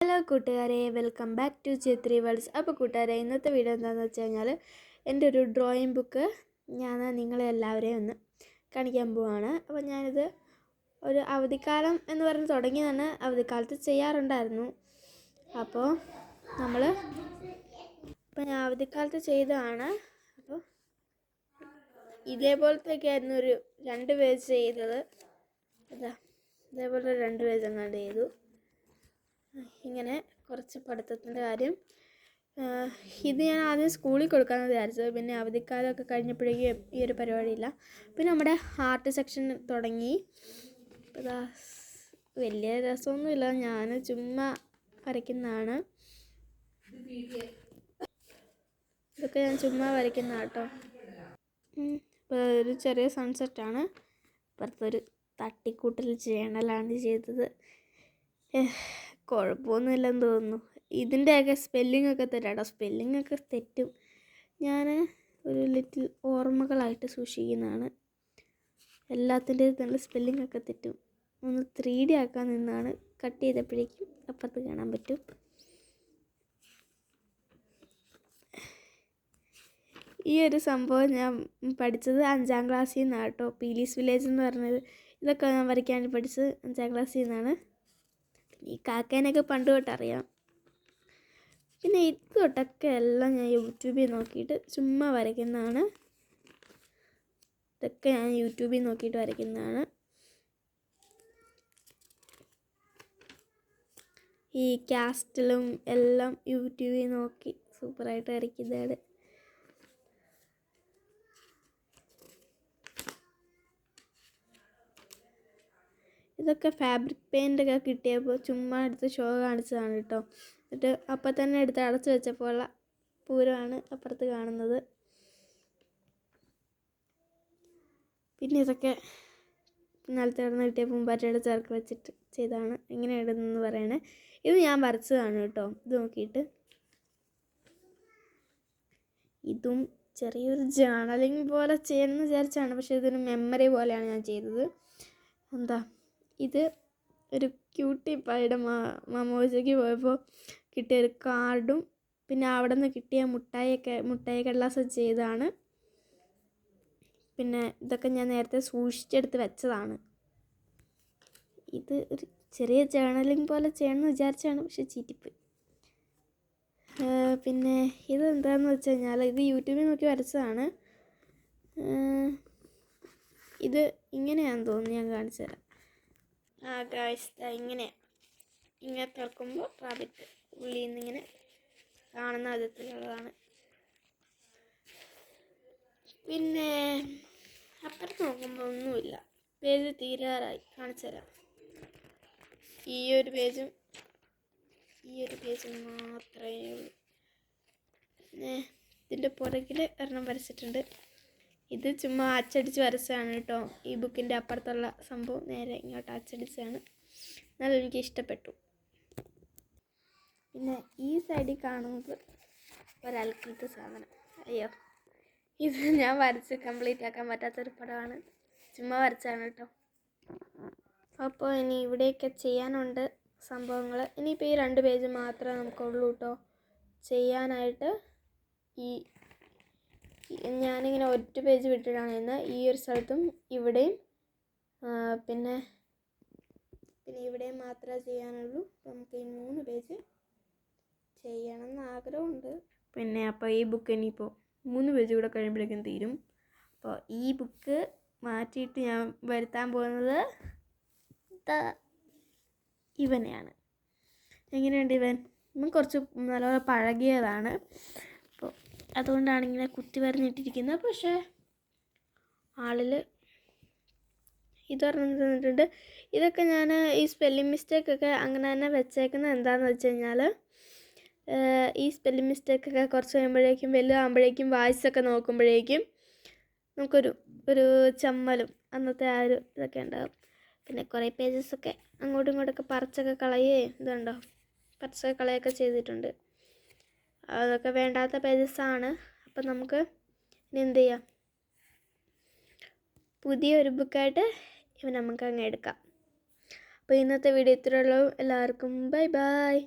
Hello കൂട്ടുകാരെ, welcome back to Chitri worlds. അപ്പോൾ കൂട്ടുകാരെ, ഇന്നത്തെ വീഡിയോ എന്താണെന്ന് വെച്ച് കഴിഞ്ഞാൽ എൻ്റെ ഒരു ഡ്രോയിങ് ബുക്ക് ഞാൻ നിങ്ങളെ എല്ലാവരെയും ഒന്ന് കാണിക്കാൻ പോവാണ്. അപ്പോൾ ഞാനിത് ഒരു അവധിക്കാലം എന്ന് പറഞ്ഞ് തുടങ്ങിയതാണ്. അവധിക്കാലത്ത് ചെയ്യാറുണ്ടായിരുന്നു. അപ്പോൾ ഞാൻ അവധിക്കാലത്ത് ചെയ്തതാണ്. അപ്പോൾ ഇതേപോലത്തേക്കായിരുന്നു ഒരു 2 പേജ് ചെയ്തത്. ഇതേപോലെ 2 പേജ് അങ്ങോട്ട് ചെയ്തു. ഇങ്ങനെ കുറച്ച് പഠിത്തത്തിൻ്റെ കാര്യം. ഇത് ഞാൻ ആദ്യം സ്കൂളിൽ കൊടുക്കാമെന്ന് വിചാരിച്ചത്. പിന്നെ അവധിക്കാലമൊക്കെ കഴിഞ്ഞപ്പോഴേക്കും ഈ ഒരു പരിപാടിയില്ല. പിന്നെ നമ്മുടെ ആർട്ട് സെക്ഷൻ തുടങ്ങി. അപ്പോൾ വലിയ രസമൊന്നുമില്ല, ഞാൻ ചുമ്മാ വരയ്ക്കുന്നതാണ്. ഇതൊക്കെ ഞാൻ ചുമ്മാ വരയ്ക്കുന്ന കേട്ടോ. ഇപ്പോൾ ഒരു ചെറിയ സൺസെറ്റാണ്. അപ്പുറത്തൊരു തട്ടിക്കൂട്ടൽ ജേണലാണ് ചെയ്തത്. കുഴപ്പമൊന്നുമില്ലെന്ന് തോന്നുന്നു. ഇതിൻ്റെയൊക്കെ സ്പെല്ലിങ്ങൊക്കെ തെറ്റാട്ടോ. സ്പെല്ലിങ്ങൊക്കെ തെറ്റും. ഞാൻ ഒരു ലിറ്റിൽ ഓർമ്മകളായിട്ട് സൂക്ഷിക്കുന്നതാണ്. എല്ലാത്തിൻ്റെയും നല്ല സ്പെല്ലിങ്ങൊക്കെ തെറ്റും. ഒന്ന് 3D ആക്കാൻ നിന്നാണ്. കട്ട് ചെയ്തപ്പോഴേക്കും അപ്പുറത്ത് കാണാൻ പറ്റും. ഈ ഒരു സംഭവം ഞാൻ പഠിച്ചത് 5ാം ക്ലാസ്സിൽ നിന്നാണ് കേട്ടോ. പീലീസ് വില്ലേജ് എന്ന് പറഞ്ഞത് ഇതൊക്കെ ഞാൻ വരയ്ക്കാൻ പഠിച്ചത് 5ാം ക്ലാസ്സിൽ നിന്നാണ്. ഈ കാക്കേനൊക്കെ പണ്ട് തൊട്ട് അറിയാം. പിന്നെ ഇത് തൊട്ടൊക്കെ എല്ലാം ഞാൻ യൂട്യൂബിൽ നോക്കിയിട്ട് ചുമ്മാ വരയ്ക്കുന്നതാണ്. ഇതൊക്കെ ഞാൻ യൂട്യൂബിൽ നോക്കിയിട്ട് വരയ്ക്കുന്നതാണ്. ഈ കാസ്റ്റിലും എല്ലാം യൂട്യൂബിൽ നോക്കി സൂപ്പറായിട്ട് വരയ്ക്കുന്നതാണ്. ഇതൊക്കെ ഫാബ്രിക് പെയിൻ്റൊക്കെ കിട്ടിയപ്പോൾ ചുമ്മാ എടുത്ത് ഷോ കാണിച്ചതാണ് കേട്ടോ. എന്നിട്ട് അപ്പം തന്നെ എടുത്ത് അടച്ചു വെച്ചപ്പോൾ പൂരമാണ് അപ്പുറത്ത് കാണുന്നത്. പിന്നെ ഇതൊക്കെ നിലത്ത് കിടന്ന് കിട്ടിയ പൂമ്പാറ്റയുടെ ചേർക്ക് വെച്ചിട്ട് ചെയ്താണ്. എങ്ങനെ ഇടുന്നെന്ന് പറയണേ. ഇത് ഞാൻ വരച്ചതാണ് കേട്ടോ. ഇത് നോക്കിയിട്ട് ഇതും ചെറിയൊരു ജേർണലിങ് പോലെ ചെയ്യണമെന്ന് വിചാരിച്ചാണ്. പക്ഷേ ഇതൊരു മെമ്മറി പോലെയാണ് ഞാൻ ചെയ്തത്. ഇത് ഒരു ക്യൂട്ടി പൈയുടെ മാമോജയ്ക്ക് പോയപ്പോൾ കിട്ടിയൊരു കാർഡും പിന്നെ അവിടെ നിന്ന് കിട്ടിയ മുട്ടായി കടലാസ് ചെയ്തതാണ്. പിന്നെ ഇതൊക്കെ ഞാൻ നേരത്തെ സൂക്ഷിച്ചെടുത്ത് വെച്ചതാണ്. ഇത് ഒരു ചെറിയ ജേർണലിങ് പോലെ ചെയ്യണമെന്ന് വിചാരിച്ചാണ്, പക്ഷെ ചീറ്റിപ്പോയി. പിന്നെ ഇതെന്താണെന്ന് വെച്ച് കഴിഞ്ഞാൽ ഇത് യൂട്യൂബിൽ നോക്കി വരച്ചതാണ്. ഇത് ഇങ്ങനെയാണെന്ന് തോന്നുന്നു. ഞാൻ കാണിച്ചു തരാം. ഗായ്സ്, ഇങ്ങനെ തുറക്കുമ്പോൾ റാബിറ്റ് ഉള്ളിൽ നിന്നിങ്ങനെ കാണുന്ന വിധത്തിലുള്ളതാണ്. പിന്നെ അപ്പുറത്ത് നോക്കുമ്പോൾ ഒന്നുമില്ല. പേജ് തീരാറായി. കാണിച്ചു തരാം. ഈ ഒരു പേജും മാത്രമേ ഉള്ളൂ. പിന്നെ ഇതിൻ്റെ പുറകിൽ ഒരെണ്ണം വരച്ചിട്ടുണ്ട്. ഇത് ചുമ്മാ അച്ചടിച്ച് വരച്ചതാണ് കേട്ടോ. ഈ ബുക്കിൻ്റെ അപ്പുറത്തുള്ള സംഭവം നേരെ ഇങ്ങോട്ട് അച്ചടിച്ചാണ്. എന്നാലും എനിക്ക് ഇഷ്ടപ്പെട്ടു. പിന്നെ ഈ സൈഡിൽ കാണുന്നത് ഒരൽക്കിട്ട് സാധനം. അയ്യോ, ഇത് ഞാൻ വരച്ച് കംപ്ലീറ്റ് ആക്കാൻ പറ്റാത്തൊരു പടമാണ്. ചുമ്മാ വരച്ചാണ് കേട്ടോ. അപ്പോൾ ഇനി ഇവിടെയൊക്കെ ചെയ്യാനുണ്ട് സംഭവങ്ങൾ. ഇനിയിപ്പോൾ ഈ 2 പേജ് മാത്രമേ നമുക്കുള്ളൂ കേട്ടോ ചെയ്യാനായിട്ട്. ഞാനിങ്ങനെ ഒറ്റ പേജ് വിട്ടിട്ടാണ് ചെയ്യുന്നത്. ഈ ഒരു സ്ഥലത്തും ഇവിടെയും പിന്നെ ഇവിടെയും മാത്രമേ ചെയ്യാനുള്ളൂ. നമുക്ക് ഈ 3 പേജ് ചെയ്യണമെന്ന് ആഗ്രഹമുണ്ട്. പിന്നെ അപ്പോൾ ഈ ബുക്ക് ഇനിയിപ്പോൾ 3 പേജ് കൂടെ കഴിയുമ്പോഴേക്കും തീരും. അപ്പോൾ ഈ ബുക്ക് മാറ്റിയിട്ട് ഞാൻ വരുത്താൻ പോകുന്നത് ഇവനെയാണ്. എങ്ങനെയുണ്ട് ഇവൻ കുറച്ച് നല്ലപോലെ പഴകിയതാണ്. അപ്പോൾ അതുകൊണ്ടാണ് ഇങ്ങനെ കുത്തി വരഞ്ഞിട്ടിരിക്കുന്നത്. പക്ഷേ ആളിൽ ഇതൊരെണ്ണം തന്നിട്ടുണ്ട്. ഇതൊക്കെ ഞാൻ ഈ സ്പെല്ലിംഗ് മിസ്റ്റേക്കൊക്കെ അങ്ങനെ തന്നെ വെച്ചേക്കുന്നത് എന്താണെന്ന് വെച്ച് കഴിഞ്ഞാൽ ഈ സ്പെല്ലിംഗ് മിസ്റ്റേക്കൊക്കെ കുറച്ച് കഴിയുമ്പോഴേക്കും വലുതാകുമ്പോഴേക്കും വായിച്ചൊക്കെ നോക്കുമ്പോഴേക്കും നമുക്കൊരു ചമ്മലും അന്നത്തെ ആ ഒരു ഇതൊക്കെ ഉണ്ടാകും. പിന്നെ കുറേ പേജസൊക്കെ അങ്ങോട്ടും ഇങ്ങോട്ടൊക്കെ പറിച്ചൊക്കെ കളയൊക്കെ ചെയ്തിട്ടുണ്ട്. അതൊക്കെ വേണ്ടാത്ത പേജസാണ്. അപ്പം നമുക്ക് ഇനി എന്ത് ചെയ്യാം, പുതിയൊരു ബുക്കായിട്ട് നമുക്ക് അങ്ങ് എടുക്കാം. അപ്പോൾ ഇന്നത്തെ വീഡിയോ ഇത്രയുള്ളൂ. എല്ലാവർക്കും ബൈ ബൈ.